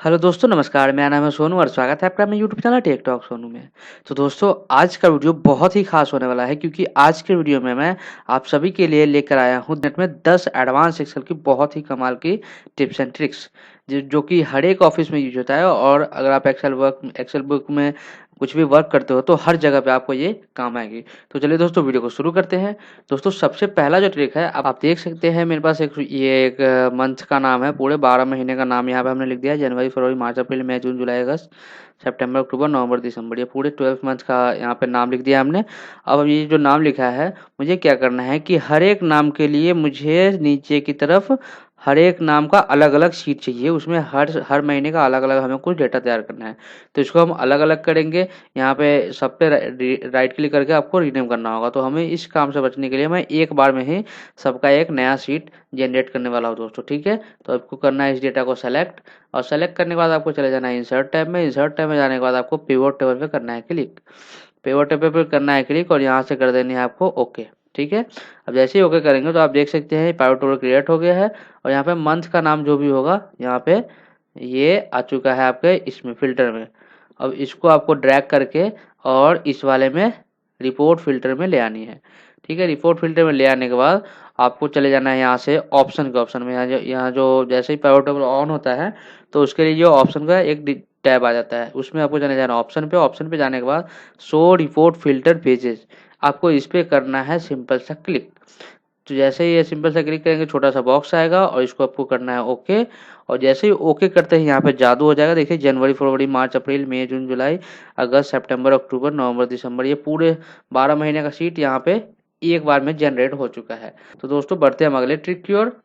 Hello दोस्तों नमस्कार, मेरा नाम है सोनू और स्वागत है आपका मेरे YouTube channel tech talk Sonu में। तो दोस्तों आज का वीडियो बहुत ही खास होने वाला है क्योंकि आज के वीडियो में मैं आप सभी के लिए लेकर आया हूँ नेट में 10 एडवांस एक्सेल की बहुत ही कमाल की टिप्स एंड ट्रिक्स जो कि हर एक ऑफिस में यूज होता है। और अगर आप एक्सेल बुक में कुछ भी वर्क करते हो तो हर जगह पे आपको ये काम आएगी। तो चलिए दोस्तों वीडियो को शुरू करते हैं। दोस्तों सबसे पहला जो ट्रिक है आप देख सकते हैं मेरे पास एक मंथ का नाम है, पूरे 12 महीने का नाम यहाँ पे हमने लिख दिया है। जनवरी, फरवरी, मार्च, अप्रैल, मई, जून, जुलाई, अगस्त, सितंबर, अक्टूबर, नवंबर, दिसंबर, ये पूरे 12 मंथ का यहाँ पे नाम लिख दिया हमने। अब ये जो नाम लिखा है मुझे क्या करना है कि हर एक नाम के लिए मुझे नीचे की तरफ हर एक नाम का अलग अलग शीट चाहिए, उसमें हर हर महीने का अलग अलग हमें कुछ डेटा तैयार करना है। तो इसको हम अलग अलग करेंगे। यहाँ पे सब पे राइट क्लिक करके आपको रीनेम करना होगा। तो हमें इस काम से बचने के लिए मैं एक बार में ही सबका एक नया शीट जनरेट करने वाला हूँ दोस्तों, ठीक है। तो आपको करना है इस डेटा को सेलेक्ट, और सेलेक्ट करने के बाद आपको चले जाना है इंसर्ट टैब में। इंसर्ट टैब में जाने के बाद आपको पिवोट टेबल पे करना है क्लिक। पिवोट टेबल पे करना है क्लिक और यहाँ से कर देनी है आपको ओके, ठीक है। अब जैसे ही ओके करेंगे तो आप देख सकते हैं पिवोट टेबल क्रिएट हो गया है। और यहाँ पे मंथ का नाम जो भी होगा यहाँ पे ये आ चुका है आपके इसमें फिल्टर में। अब इसको आपको ड्रैग करके और इस वाले में रिपोर्ट फिल्टर में ले आनी है, ठीक है। रिपोर्ट फिल्टर में ले आने के बाद आपको चले जाना है यहाँ से ऑप्शन के ऑप्शन में। यहाँ जो जैसे ही पावर टेबल ऑन होता है तो उसके लिए जो ऑप्शन का एक टैब आ जाता है, उसमें आपको चले जाना ऑप्शन पे। ऑप्शन पे जाने के बाद शो रिपोर्ट फिल्टर पेजेस, आपको इस पे करना है सिंपल सा क्लिक। तो जैसे ही ये सिंपल सा क्लिक करेंगे छोटा सा बॉक्स आएगा और इसको आपको करना है ओके। और जैसे ही ओके करते ही यहाँ पे जादू हो जाएगा। देखिए जनवरी, फरवरी, मार्च, अप्रैल, मई, जून, जुलाई, अगस्त, सितंबर, अक्टूबर, नवंबर, दिसंबर, ये पूरे 12 महीने का शीट यहाँ पे एक बार में जनरेट हो चुका है। तो दोस्तों बढ़ते हैं हम अगले ट्रिक की ओर।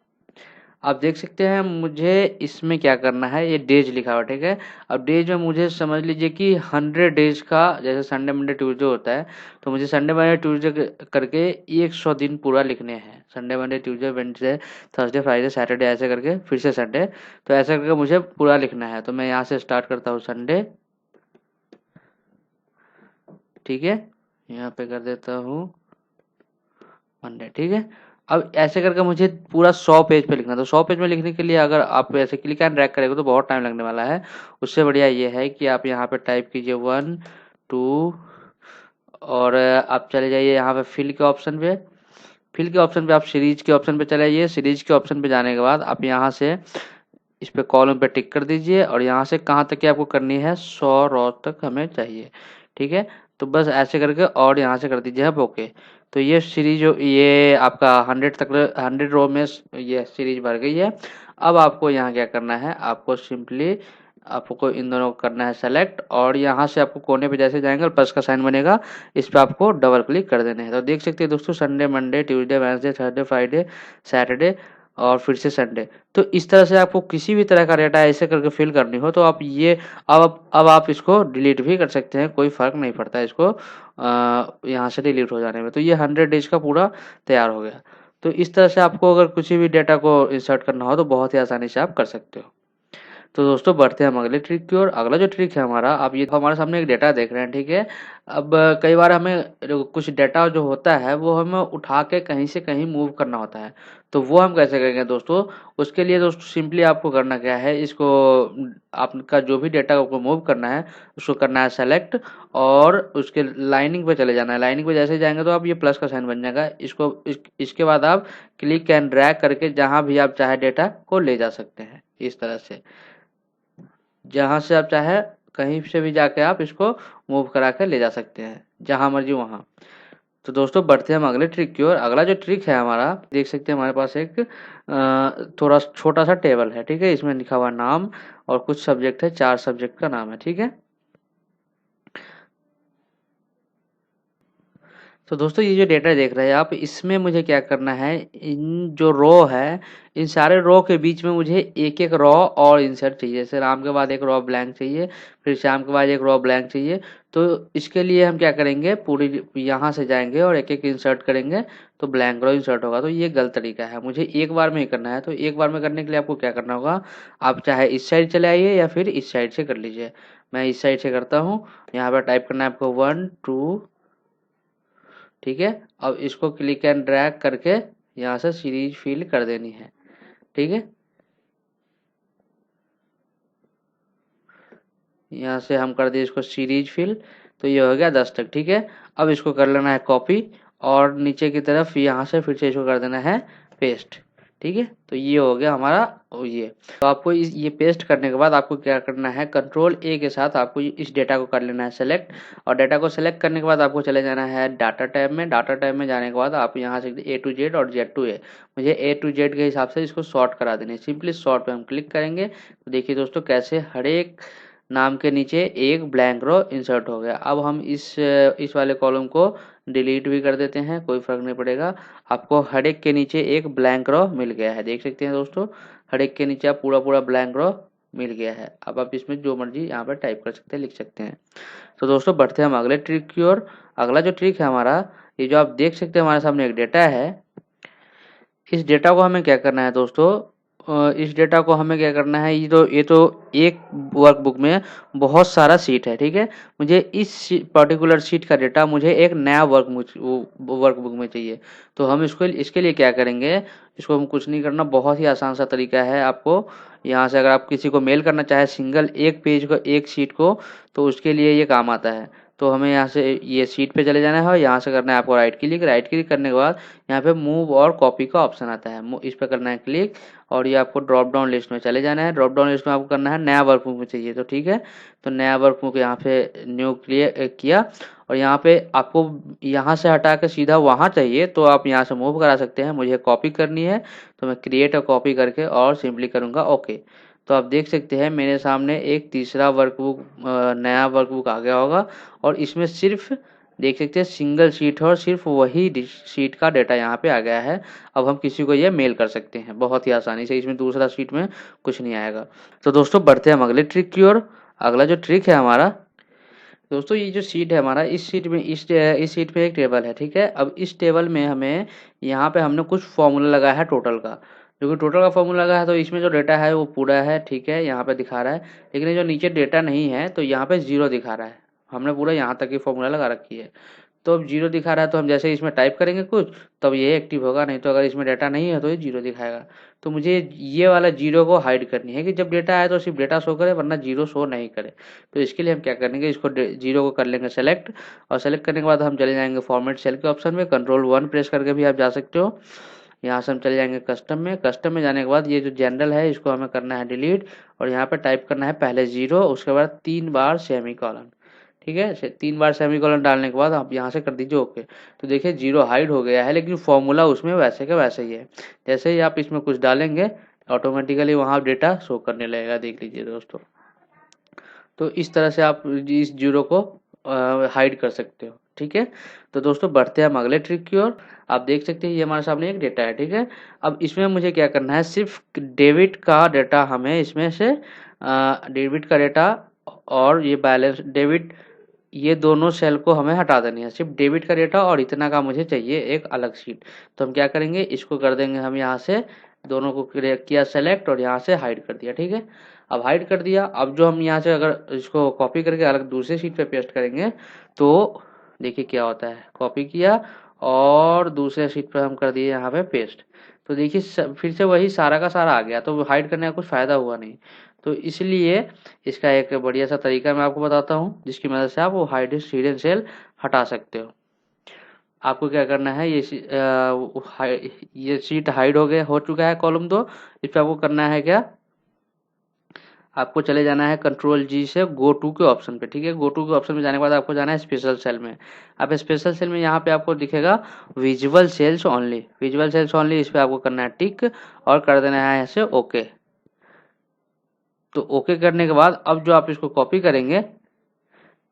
आप देख सकते हैं मुझे इसमें क्या करना है, ये डेज लिखा हुआ, ठीक है। अब डेज में मुझे समझ लीजिए कि 100 डेज का, जैसे संडे मंडे ट्यूसडे होता है तो मुझे संडे मंडे ट्यूसडे करके 100 दिन पूरा लिखने हैं। Sunday Monday Tuesday Wednesday Thursday Friday Saturday ऐसे करके फिर से संडे, तो ऐसे करके मुझे पूरा लिखना है। तो मैं यहाँ से स्टार्ट करता हूँ संडे, ठीक है। यहाँ पे कर देता हूँ मंडे, ठीक है। अब ऐसे करके मुझे पूरा 100 पेज पे लिखना है। तो 100 पेज में लिखने के लिए अगर आप ऐसे क्लिक एंड ड्रैग करेंगे तो बहुत टाइम लगने वाला है। उससे बढ़िया ये है कि आप यहाँ पे टाइप कीजिए 1 2 और आप चले जाइए यहाँ पे फिल के ऑप्शन पे। फिल के ऑप्शन पे आप सीरीज के ऑप्शन पे चले जाइए। सीरीज के ऑप्शन पे जाने के बाद आप यहाँ से इस पे कॉलम पे टिक कर दीजिए और यहाँ से कहाँ तक की आपको करनी है, 100 रो तक हमें चाहिए, ठीक है। तो बस ऐसे करके और यहाँ से कर दीजिए आप ओके। तो ये सीरीज ये आपका 100 तक 100 रो में ये सीरीज भर गई है। अब आपको यहाँ क्या करना है, आपको सिंपली आपको इन दोनों को करना है सेलेक्ट और यहाँ से आपको कोने पे जैसे जाएंगे और प्लस का साइन बनेगा, इस पे आपको डबल क्लिक कर देना है। तो देख सकते हैं दोस्तों Sunday Monday Tuesday Wednesday Thursday Friday Saturday और फिर से संडे। तो इस तरह से आपको किसी भी तरह का डेटा ऐसे करके फिल करनी हो तो आप ये अब आप इसको डिलीट भी कर सकते हैं, कोई फर्क नहीं पड़ता है इसको यहाँ से डिलीट हो जाने में। तो ये 100 डेज का पूरा तैयार हो गया। तो इस तरह से आपको अगर किसी भी डेटा को इंसर्ट करना हो तो बहुत ही आसानी से आप कर सकते हो। तो दोस्तों बढ़ते हैं हम अगले ट्रिक की ओर। अगला जो ट्रिक है हमारा, आप ये हमारे सामने एक डेटा देख रहे हैं, ठीक है। अब कई बार हमें कुछ डेटा जो होता है वो हमें उठा के कहीं से कहीं मूव करना होता है। तो वो हम कैसे करेंगे दोस्तों, उसके लिए दोस्तों सिंपली आपको करना क्या है, इसको आपका जो भी डेटा को मूव करना है उसको करना है सेलेक्ट और उसके लाइनिंग पे चले जाना है। लाइनिंग पे जैसे जाएंगे तो आप ये प्लस का साइन बन जाएगा। इसके बाद आप क्लिक एंड ड्रैग करके जहां भी आप चाहे डेटा को ले जा सकते हैं। इस तरह से जहाँ से आप चाहे कहीं से भी जाके आप इसको मूव करा के ले जा सकते हैं, जहाँ मर्जी वहाँ। तो दोस्तों बढ़ते हैं हम अगले ट्रिक की ओर। अगला जो ट्रिक है हमारा, देख सकते हैं हमारे पास एक थोड़ा छोटा सा टेबल है, ठीक है। इसमें लिखा हुआ नाम और कुछ सब्जेक्ट है, 4 सब्जेक्ट का नाम है, ठीक है। तो दोस्तों ये जो डेटा देख रहे हैं आप, इसमें मुझे क्या करना है, इन जो रो है इन सारे रो के बीच में मुझे एक एक रो और इंसर्ट चाहिए। जैसे राम के बाद एक रो ब्लैंक चाहिए, फिर श्याम के बाद एक रो ब्लैंक चाहिए। तो इसके लिए हम क्या करेंगे, पूरी यहाँ से जाएंगे और एक एक इंसर्ट करेंगे तो ब्लैंक रो इंसर्ट होगा। तो ये गलत तरीका है, मुझे एक बार में ही करना है। तो एक बार में करने के लिए आपको क्या करना होगा, आप चाहे इस साइड चले आइए या फिर इस साइड से कर लीजिए। मैं इस साइड से करता हूँ। यहाँ पर टाइप करना है आपको 1 2, ठीक है। अब इसको क्लिक एंड ड्रैग करके यहाँ से सीरीज फिल कर देनी है, ठीक है। यहाँ से हम कर दिए इसको सीरीज फिल, तो ये हो गया 10 तक। ठीक है, अब इसको कर लेना है कॉपी और नीचे की तरफ यहाँ से फिर से इसको कर देना है पेस्ट। ठीक है, तो ये हो गया हमारा ये। तो आपको ये पेस्ट करने के बाद आपको क्या करना है, कंट्रोल ए के साथ आपको इस डेटा को कर लेना है सेलेक्ट, और डेटा को सेलेक्ट करने के बाद आपको चले जाना है डाटा टैब में। डाटा टैब में जाने के बाद आप यहाँ से ए टू जेड और जेड टू ए, मुझे ए टू जेड के हिसाब से इसको सॉर्ट करा देना है। सिंपली सॉर्ट पे हम क्लिक करेंगे तो देखिए दोस्तों कैसे हर एक नाम के नीचे एक ब्लैंक रो इंसर्ट हो गया। अब हम इस वाले कॉलम को डिलीट भी कर देते हैं, कोई फर्क नहीं पड़ेगा। आपको हर एक के नीचे एक ब्लैंक रो मिल गया है, देख सकते हैं दोस्तों, हर एक के नीचे आप पूरा ब्लैंक रो मिल गया है। अब आप इसमें जो मर्जी यहाँ पर टाइप कर सकते हैं, लिख सकते हैं। तो दोस्तों बढ़ते हैं हम अगले ट्रिक की ओर। अगला जो ट्रिक है हमारा, ये जो आप देख सकते हैं हमारे सामने एक डेटा है, इस डेटा को हमें क्या करना है दोस्तों, इस डेटा को हमें क्या करना है, ये तो एक वर्कबुक में बहुत सारा सीट है। ठीक है, मुझे इस पर्टिकुलर सीट का डेटा मुझे एक नया वर्कबुक में चाहिए। तो हम इसके लिए क्या करेंगे, इसको हम कुछ नहीं करना, बहुत ही आसान सा तरीका है। आपको यहाँ से अगर आप किसी को मेल करना चाहे सिंगल एक पेज को, एक सीट को, तो उसके लिए ये काम आता है। तो हमें यहाँ से ये सीट पे चले जाना है और यहाँ से करना है आपको राइट क्लिक करने के बाद यहाँ पे मूव और कॉपी का ऑप्शन आता है, इस पर करना है क्लिक, और ये आपको ड्रॉप डाउन लिस्ट में चले जाना है। ड्रॉप डाउन लिस्ट में आपको करना है नया वर्कबुक में चाहिए, तो ठीक है, तो नया वर्कबुक यहाँ पे न्यू किया, और यहाँ पे आपको यहाँ से हटा के सीधा वहाँ चाहिए तो आप यहाँ से मूव करा सकते हैं। मुझे कॉपी करनी है तो मैं क्रिएट और कॉपी करके और सिंपली करूँगा ओके। तो आप देख सकते हैं मेरे सामने एक तीसरा वर्कबुक, नया वर्कबुक आ गया होगा, और इसमें सिर्फ देख सकते हैं सिंगल शीट है और सिर्फ वही शीट का डेटा यहाँ पे आ गया है। अब हम किसी को ये मेल कर सकते हैं बहुत ही आसानी से, इसमें दूसरा शीट में कुछ नहीं आएगा। तो दोस्तों बढ़ते हैं हम अगले ट्रिक की ओर। अगला जो ट्रिक है हमारा दोस्तों, ये जो शीट है हमारा, इस शीट में एक टेबल है। ठीक है, अब इस टेबल में हमें यहाँ पे हमने कुछ फॉर्मूला लगाया है टोटल का, जो कि टोटल का फॉर्मूला लगा है, तो इसमें जो डेटा है वो पूरा है। ठीक है, यहाँ पे दिखा रहा है, लेकिन ये जो नीचे डेटा नहीं है तो यहाँ पे जीरो दिखा रहा है। हमने पूरा यहाँ तक की फॉर्मूला लगा रखी है, तो अब जीरो दिखा रहा है, तो हम जैसे इसमें टाइप करेंगे कुछ तब ये एक्टिव होगा, नहीं तो अगर इसमें डेटा नहीं है तो ये जीरो दिखाएगा। तो मुझे ये वाला जीरो को हाइड करनी है कि जब डेटा आए तो सिर्फ डेटा शो करे, वरना जीरो शो नहीं करे। तो इसके लिए हम क्या करेंगे, इसको जीरो को कर लेंगे सेलेक्ट, और सेलेक्ट करने के बाद हम चले जाएंगे फॉर्मेट सेल के ऑप्शन में, कंट्रोल 1 प्रेस करके भी आप जा सकते हो। यहाँ से हम चले जाएंगे कस्टम में जाने के बाद ये जो जनरल है इसको हमें करना है डिलीट, और यहाँ पे टाइप करना है पहले जीरो, उसके बाद 3 बार सेमी कॉलन। ठीक है, 3 बार सेमी कॉलन डालने के बाद आप यहाँ से कर दीजिए ओके। तो देखिए जीरो हाइड हो गया है, लेकिन फॉर्मूला उसमें वैसे का वैसे ही है। जैसे ही आप इसमें कुछ डालेंगे ऑटोमेटिकली वहाँ डेटा शो करने लगेगा, देख लीजिए दोस्तों। तो इस तरह से आप इस जीरो को हाइड कर सकते हो। ठीक है, तो दोस्तों बढ़ते हैं हम अगले ट्रिक की ओर। आप देख सकते हैं ये हमारे सामने एक डेटा है। ठीक है, अब इसमें मुझे क्या करना है, सिर्फ डेबिट का डेटा हमें इसमें से डेबिट का डेटा और ये बैलेंस डेबिट, ये दोनों सेल को हमें हटा देनी है। सिर्फ डेबिट का डेटा और इतना का मुझे चाहिए एक अलग शीट। तो हम क्या करेंगे, इसको कर देंगे हम यहाँ से, दोनों को किया सेलेक्ट और यहाँ से हाइड कर दिया। ठीक है, अब हाइड कर दिया। अब जो हम यहाँ से अगर इसको कॉपी करके अलग दूसरे शीट पे पेस्ट करेंगे तो देखिए क्या होता है, कॉपी किया और दूसरे शीट पर हम कर दिए यहाँ पे पेस्ट, तो देखिए फिर से वही सारा का सारा आ गया, तो हाइड करने का कुछ फायदा हुआ नहीं। तो इसलिए इसका एक बढ़िया सा तरीका मैं आपको बताता हूँ, जिसकी मदद से आप वो हिडन सेल हटा सकते हो। आपको क्या करना है, ये शीट हाइड हो चुका है कॉलम 2, इस पर आपको करना है क्या, आपको चले जाना है कंट्रोल जी से गो टू के ऑप्शन पे। ठीक है, गो टू के ऑप्शन में जाने के बाद आपको जाना है स्पेशल सेल में। अब स्पेशल सेल में यहाँ पे आपको दिखेगा विजुअल सेल्स ओनली, इस पे आपको करना है टिक और कर देना है ऐसे ओके। तो ओके करने के बाद अब जो आप इसको कॉपी करेंगे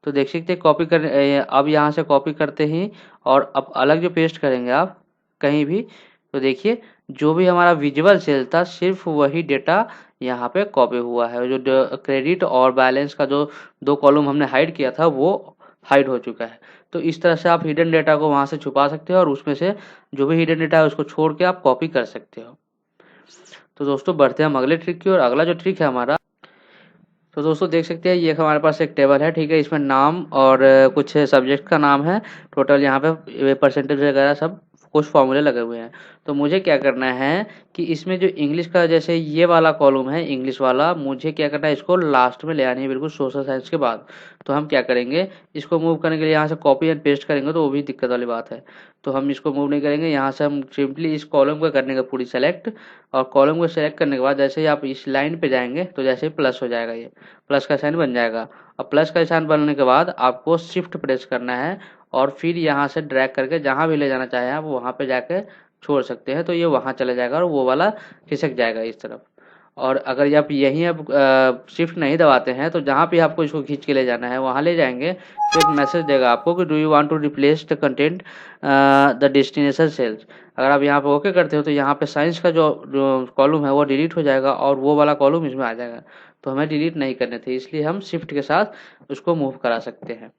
तो देख सकते हैं अब यहाँ से कॉपी करते ही और अब अलग जो पेस्ट करेंगे आप कहीं भी, तो देखिए जो भी हमारा विजुअल सेल था सिर्फ वही डेटा यहाँ पे कॉपी हुआ है। जो क्रेडिट और बैलेंस का जो 2 कॉलम हमने हाइड किया था वो हाइड हो चुका है। तो इस तरह से आप हिडन डेटा को वहाँ से छुपा सकते हो और उसमें से जो भी हिडन डेटा है उसको छोड़ के आप कॉपी कर सकते हो। तो दोस्तों बढ़ते हैं हम अगले ट्रिक की ओर। अगला जो ट्रिक है हमारा, तो दोस्तों देख सकते हैं ये हमारे पास एक टेबल है। ठीक है, इसमें नाम और कुछ सब्जेक्ट का नाम है, टोटल यहाँ पे परसेंटेज वगैरह सब कुछ फॉर्मूले लगे हुए हैं। तो मुझे क्या करना है कि इसमें जो इंग्लिश का जैसे ये वाला कॉलम है इंग्लिश वाला, मुझे क्या करना है इसको लास्ट में ले आनी है बिल्कुल सोशल साइंस के बाद। तो हम क्या करेंगे, इसको मूव करने के लिए यहाँ से कॉपी एंड पेस्ट करेंगे तो वो भी दिक्कत वाली बात है। तो हम इसको मूव नहीं करेंगे, यहाँ से हम सिंपली इस कॉलम को करने का पूरी सेलेक्ट, और कॉलम को सेलेक्ट करने के बाद जैसे ही आप इस लाइन पे जाएंगे तो जैसे ही प्लस हो जाएगा, ये प्लस का साइन बन जाएगा। अब प्लस का निशान बनने के बाद आपको शिफ्ट प्रेस करना है और फिर यहाँ से ड्रैग करके जहाँ भी ले जाना चाहें आप वहाँ पे जाके छोड़ सकते हैं, तो ये वहाँ चला जाएगा और वो वाला खिसक जाएगा इस तरफ। और अगर आप यहीं अब शिफ्ट नहीं दबाते हैं तो जहाँ पे आपको इसको खींच के ले जाना है वहाँ ले जाएंगे, तो एक मैसेज देगा आपको कि do you want to replace the content the destination cells. अगर आप यहाँ पे ओके करते हो तो यहाँ पे साइंस का जो कॉलम है वो डिलीट हो जाएगा और वो वाला कॉलम इसमें आ जाएगा। तो हमें डिलीट नहीं करने थे, इसलिए हम शिफ्ट के साथ उसको मूव करा सकते हैं।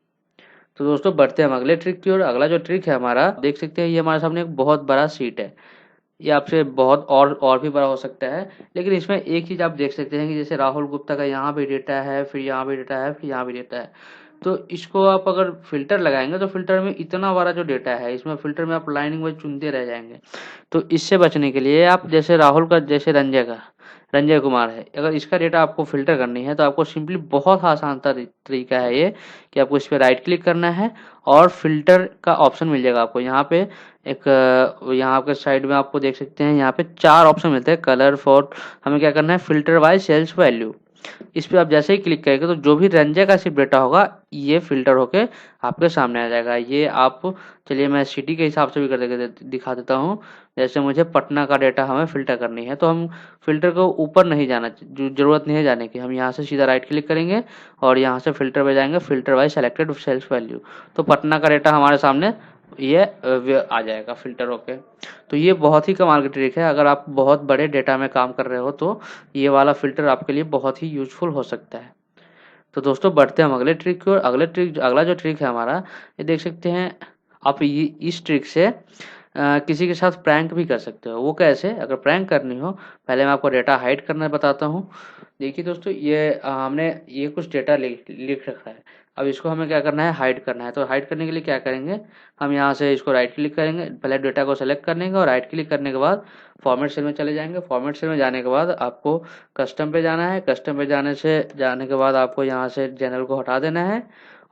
तो दोस्तों बढ़ते हैं हम अगले ट्रिक की ओर। अगला जो ट्रिक है हमारा, देख सकते हैं ये हमारे सामने एक बहुत बड़ा सीट है, ये आपसे बहुत और भी बड़ा हो सकता है, लेकिन इसमें एक चीज़ आप देख सकते हैं कि जैसे राहुल गुप्ता का यहाँ भी डेटा है, फिर यहाँ भी डेटा है, फिर यहाँ भी डेटा है। तो इसको आप अगर फ़िल्टर लगाएंगे तो फ़िल्टर में इतना बड़ा जो डेटा है, इसमें फ़िल्टर में आप लाइनिंग वाइज चुनते रह जाएंगे। तो इससे बचने के लिए आप जैसे राहुल का, जैसे रंजय कुमार है, अगर इसका डेटा आपको फ़िल्टर करनी है तो आपको सिंपली बहुत आसान तरीका है ये कि आपको इस पर राइट क्लिक करना है और फ़िल्टर का ऑप्शन मिल जाएगा आपको यहाँ पे। एक यहाँ के साइड में आपको देख सकते हैं यहाँ पे 4 ऑप्शन मिलते हैं, कलर, फॉन्ट। हमें क्या करना है, फ़िल्टर बाय सेल्स वैल्यू। इस पे आप जैसे ही क्लिक करेंगे तो जो भी रंजय का सिर्फ डेटा होगा ये फ़िल्टर होके आपके सामने आ जाएगा। ये आप, चलिए मैं सिटी के हिसाब से भी कर दिखा देता हूँ। जैसे मुझे पटना का डेटा हमें फ़िल्टर करनी है तो हम फ़िल्टर को ऊपर नहीं जाना, ज़रूरत नहीं है जाने की। हम यहाँ से सीधा राइट क्लिक करेंगे और यहाँ से फ़िल्टर पे जाएंगे, filter by selected cells value. तो पटना का डेटा हमारे सामने ये आ जाएगा फ़िल्टर होके। तो ये बहुत ही कमाल की ट्रिक है, अगर आप बहुत बड़े डेटा में काम कर रहे हो तो ये वाला फ़िल्टर आपके लिए बहुत ही यूज़फुल हो सकता है। तो दोस्तों बढ़ते हैं हम अगले ट्रिक की ओर। अगला जो ट्रिक है हमारा, ये देख सकते हैं आप, ये इस ट्रिक से किसी के साथ प्रैंक भी कर सकते हो। वो कैसे, अगर प्रैंक करनी हो, पहले मैं आपको डेटा हाइड करना बताता हूँ। देखिए दोस्तों, ये हमने ये कुछ डेटा लिख रखा है, अब इसको हमें क्या करना है, हाइड करना है। तो हाइड करने के लिए क्या करेंगे, हम यहाँ से इसको राइट क्लिक करेंगे, पहले डेटा को सेलेक्ट करने के और राइट क्लिक करने के बाद फॉर्मेट सेल में चले जाएंगे। फॉर्मेट सेल में जाने के बाद आपको कस्टम पे जाना है। कस्टम पे जाने के बाद आपको यहाँ से जनरल को हटा देना है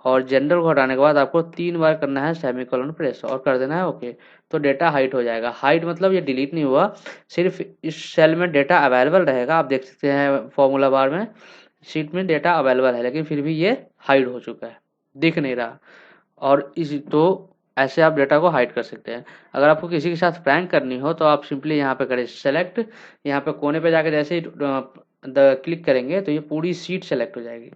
और जनरल को हटाने के बाद आपको 3 बार करना है सेमीकोलन प्रेस और कर देना है ओके। तो डेटा हाइड हो जाएगा। हाइड मतलब ये डिलीट नहीं हुआ, सिर्फ इस सेल में डेटा अवेलेबल रहेगा। आप देख सकते हैं फॉर्मूला बार में शीट में डेटा अवेलेबल है, लेकिन फिर भी ये हाइड हो चुका है, दिख नहीं रहा। और इस तो ऐसे आप डेटा को हाइड कर सकते हैं। अगर आपको किसी के साथ प्रैंक करनी हो तो आप सिंपली यहाँ पे करें सेलेक्ट, यहाँ पे कोने पे जाकर जैसे ही क्लिक करेंगे तो ये पूरी सीट सेलेक्ट हो जाएगी।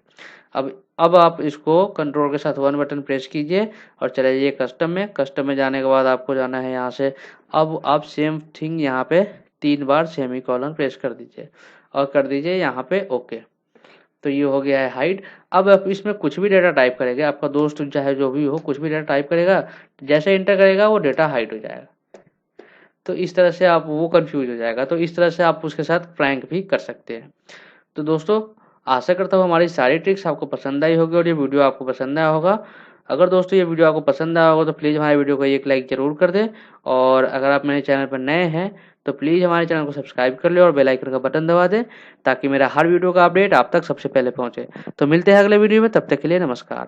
अब आप इसको कंट्रोल के साथ 1 बटन प्रेस कीजिए और चले जाइए कस्टम में। कस्टम में जाने के बाद आपको जाना है यहाँ से, अब आप सेम थिंग यहाँ पे 3 बार सेमीकोलन प्रेस कर दीजिए और कर दीजिए यहाँ पे ओके। तो ये हो गया है हाइड। अब आप इसमें कुछ भी डेटा टाइप करेंगे, आपका दोस्त चाहे जो भी हो कुछ भी डेटा टाइप करेगा, जैसे इंटर करेगा वो डेटा हाइड हो जाएगा। तो इस तरह से आप, वो कंफ्यूज हो जाएगा। तो इस तरह से आप उसके साथ प्रैंक भी कर सकते हैं। तो दोस्तों आशा करता हूँ हमारी सारी ट्रिक्स आपको पसंद आई होगी और ये वीडियो आपको पसंद आया होगा। अगर दोस्तों ये वीडियो आपको पसंद आया होगा तो प्लीज़ हमारे वीडियो को एक लाइक ज़रूर कर दें, और अगर आप मेरे चैनल पर नए हैं तो प्लीज़ हमारे चैनल को सब्सक्राइब कर लें और बेल आइकन का बटन दबा दें ताकि मेरा हर वीडियो का अपडेट आप तक सबसे पहले पहुँचे। तो मिलते हैं अगले वीडियो में, तब तक के लिए नमस्कार।